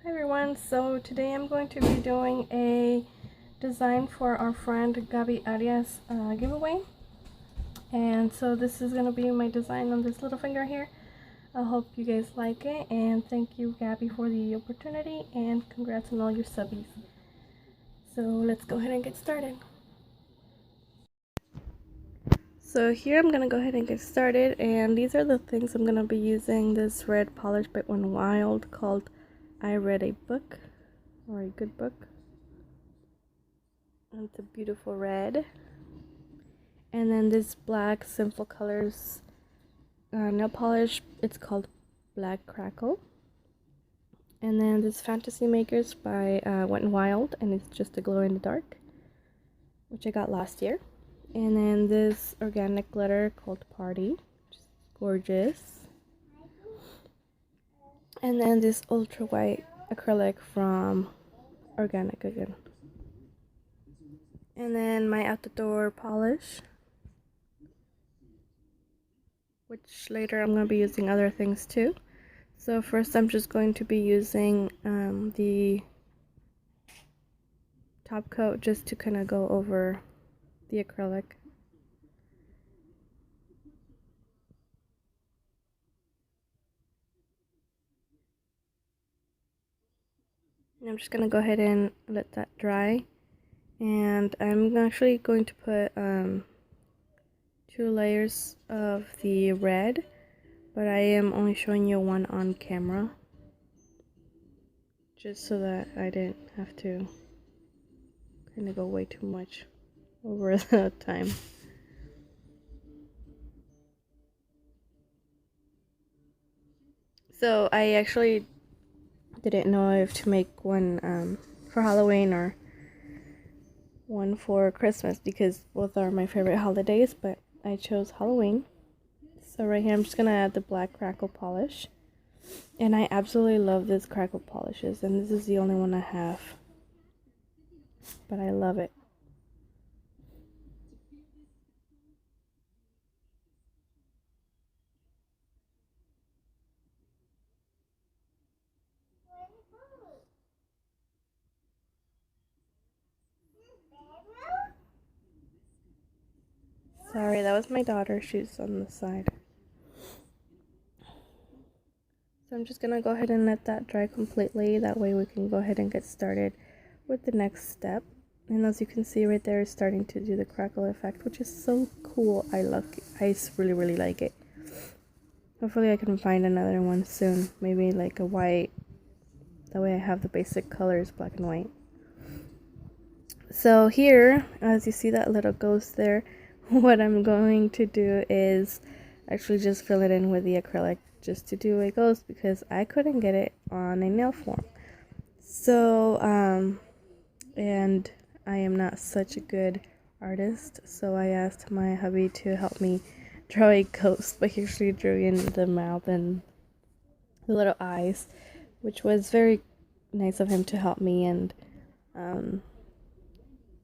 Hi everyone, so today I'm going to be doing a design for our friend Gabby Arias giveaway. And so this is going to be my design on this little finger here. I hope you guys like it, and thank you Gabby for the opportunity, and congrats on all your subbies. So let's go ahead and get started. So here I'm going to go ahead and get started, and these are the things I'm going to be using. This red polish by One Wild called I Read a Book, or a Good Book. And it's a beautiful red. And then this black Simple Colors nail polish, it's called Black Crackle. And then this Fantasy Makers by Wet n Wild, and it's just a glow in the dark, which I got last year. And then this organic glitter called Party, which is gorgeous. And then this ultra white acrylic from Organic again. And then my out the door polish, which later I'm going to be using other things too. So first I'm just going to be using the top coat just to kind of go over the acrylic. And I'm just going to go ahead and let that dry. And I'm actually going to put 2 layers of the red, but I am only showing you one on camera, just so that I didn't have to kind of go way too much over the time. So I actually didn't know if to make one for Halloween or one for Christmas, because both are my favorite holidays, but I chose Halloween. So right here I'm just gonna add the black crackle polish, and I absolutely love this crackle polishes, and this is the only one I have, but I love it. Sorry, that was my daughter. She's on the side. So I'm just gonna go ahead and let that dry completely. That way we can go ahead and get started with the next step. And as you can see right there, it's starting to do the crackle effect, which is so cool. I really like it. Hopefully I can find another one soon. Maybe like a white. That way I have the basic colors, black and white. So here, as you see that little ghost there, what I'm going to do is actually just fill it in with the acrylic just to do a ghost, because I couldn't get it on a nail form. So, and I am not such a good artist, so I asked my hubby to help me draw a ghost, but he actually drew in the mouth and the little eyes, which was very nice of him to help me. And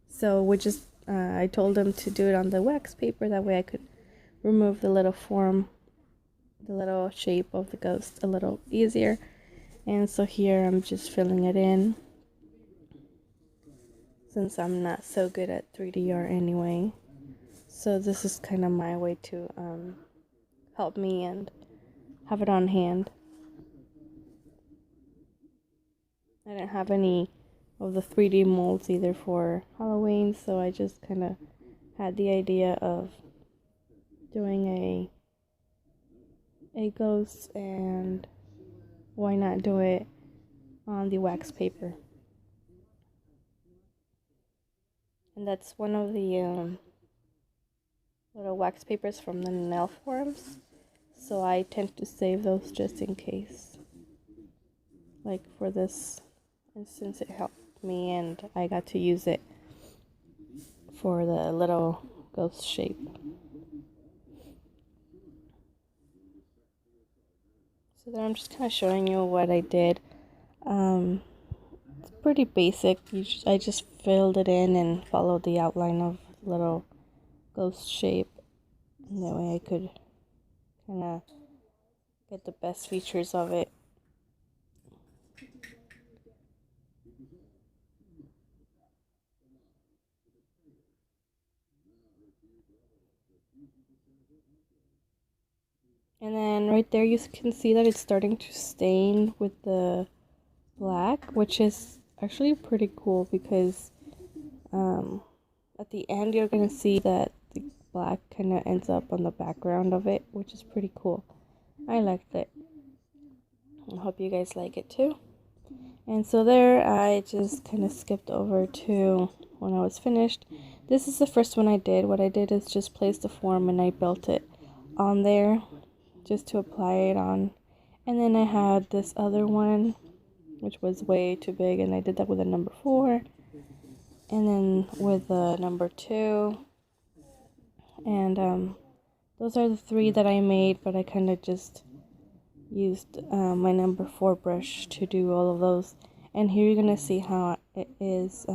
so we just I told him to do it on the wax paper, that way I could remove the little form, the little shape of the ghost a little easier. And so here I'm just filling it in, since I'm not so good at 3D art anyway. So this is kind of my way to help me and have it on hand. I didn't have any of the 3D molds either for Halloween, so I just kind of had the idea of doing a ghost, and why not do it on the wax paper. And that's one of the little wax papers from the nail forms, so I tend to save those just in case. Like for this instance, it helped me and I got to use it for the little ghost shape. So then I'm just kind of showing you what I did. It's pretty basic. I just filled it in and followed the outline of the little ghost shape. And that way I could kind of get the best features of it. And then right there you can see that it's starting to stain with the black, which is actually pretty cool because at the end you're going to see that the black kind of ends up on the background of it, which is pretty cool. I liked it. I hope you guys like it too. And so there I just kind of skipped over to when I was finished. This is the first one I did. What I did is just place the form and I built it on there just to apply it on. And then I had this other one which was way too big, and I did that with a number 4 and then with a number 2, and those are the 3 that I made, but I kind of just used my number 4 brush to do all of those. And here you're gonna see how it is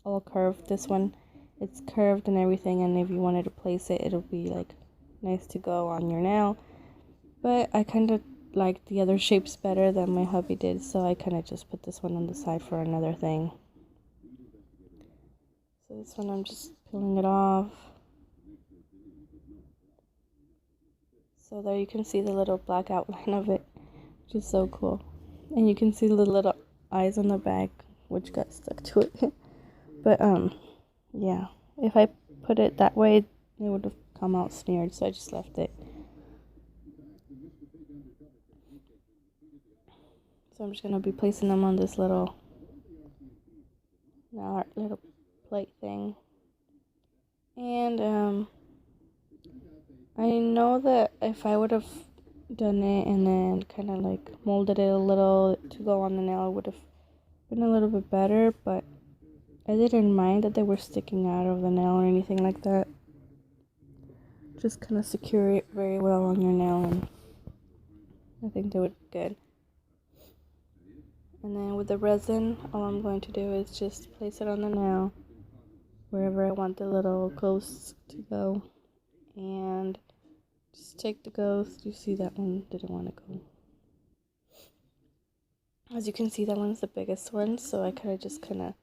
all curved. This one, it's curved and everything, and if you wanted to place it, it'll be like nice to go on your nail. But I kind of liked the other shapes better than my hubby did, so I kind of just put this one on the side for another thing. So this one I'm just peeling it off. So there you can see the little black outline of it, which is so cool. And you can see the little eyes on the back, which got stuck to it. But yeah, if I put it that way, it would have come out smeared, so I just left it. So I'm just gonna be placing them on this little plate thing. And I know that if I would have done it and then kind of like molded it a little to go on the nail, it would have been a little bit better, but I didn't mind that they were sticking out of the nail or anything like that. Just kind of secure it very well on your nail, and I think they would be good. And then with the resin, all I'm going to do is just place it on the nail wherever I want the little ghosts to go, and just take the ghost. You see that one didn't want to go. As you can see, that one's the biggest one, so I just kind of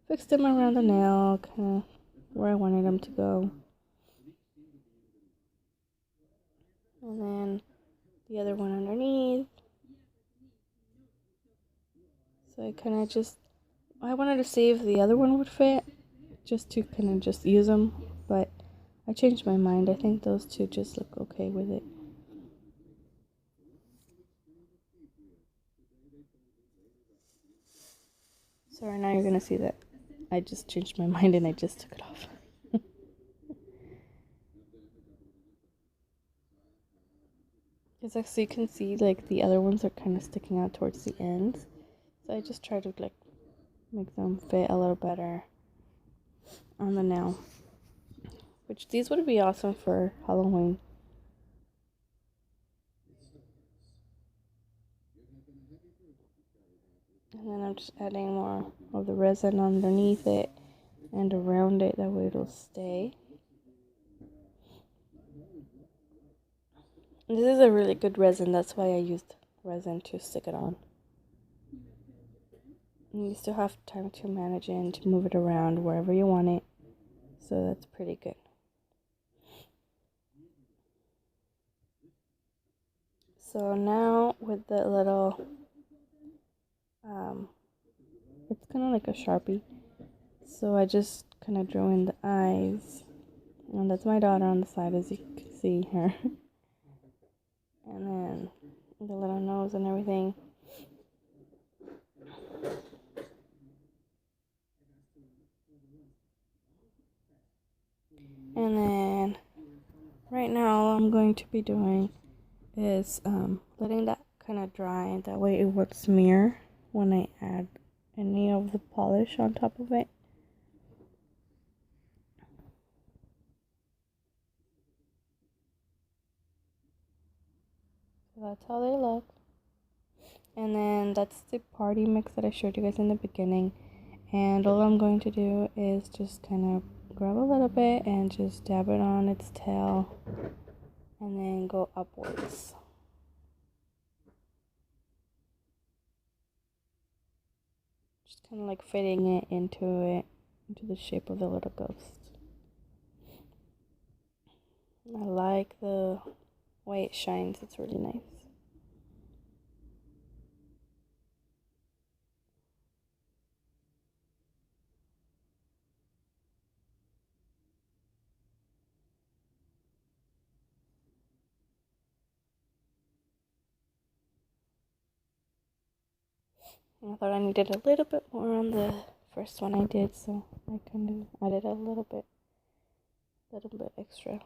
fixed them around the nail, kind of where I wanted them to go. And then the other one underneath. So I wanted to see if the other one would fit, just to kind of just use them, but I changed my mind. I think those two just look okay with it. So right now you're gonna see that I just changed my mind and I just took it off. Because actually you can see like the other ones are kind of sticking out towards the ends. So I just try to like make them fit a little better on the nail. Which these would be awesome for Halloween. And then I'm just adding more of the resin underneath it and around it, that way it'll stay. And this is a really good resin, that's why I used resin to stick it on. And you still have time to manage it and to move it around wherever you want it, so that's pretty good. So now with the little, it's kind of like a Sharpie. So I just kind of drew in the eyes. And that's my daughter on the side, as you can see her. And then the little nose and everything. And then right now all I'm going to be doing is letting that kind of dry. That way it won't smear when I add any of the polish on top of it. So that's how they look. And then that's the party mix that I showed you guys in the beginning. And all I'm going to do is just kind of grab a little bit and just dab it on its tail and then go upwards. Just kind of like fitting it into the shape of the little ghost. I like the way it shines. It's really nice. And I thought I needed a little bit more on the first one I did, so I kind of added a little bit extra.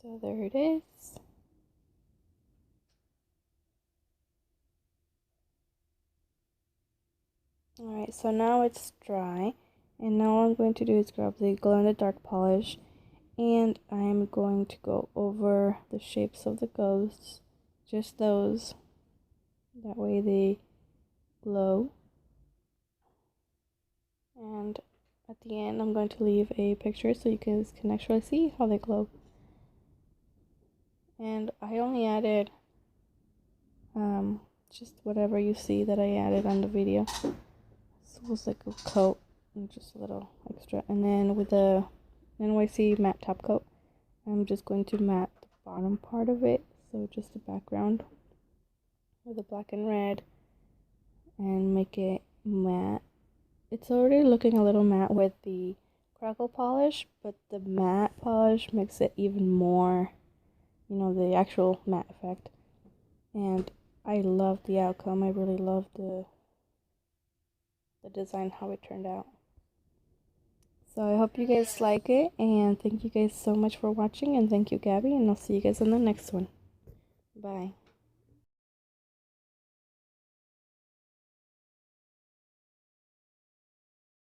So there it is. Alright, so now it's dry. And now what I'm going to do is grab the glow in the dark polish. And I'm going to go over the shapes of the ghosts. Just those. That way they glow. And at the end I'm going to leave a picture so you guys can actually see how they glow. And I only added just whatever you see that I added on the video. This was like a coat and just a little extra. And then with the NYC matte top coat, I'm just going to matte the bottom part of it. So just the background with the black and red and make it matte. It's already looking a little matte with the crackle polish, but the matte polish makes it even more, the actual matte effect. And I love the outcome. I really love the design, how it turned out. So I hope you guys like it, and thank you guys so much for watching, and thank you, Gabby, and I'll see you guys in the next one. Bye.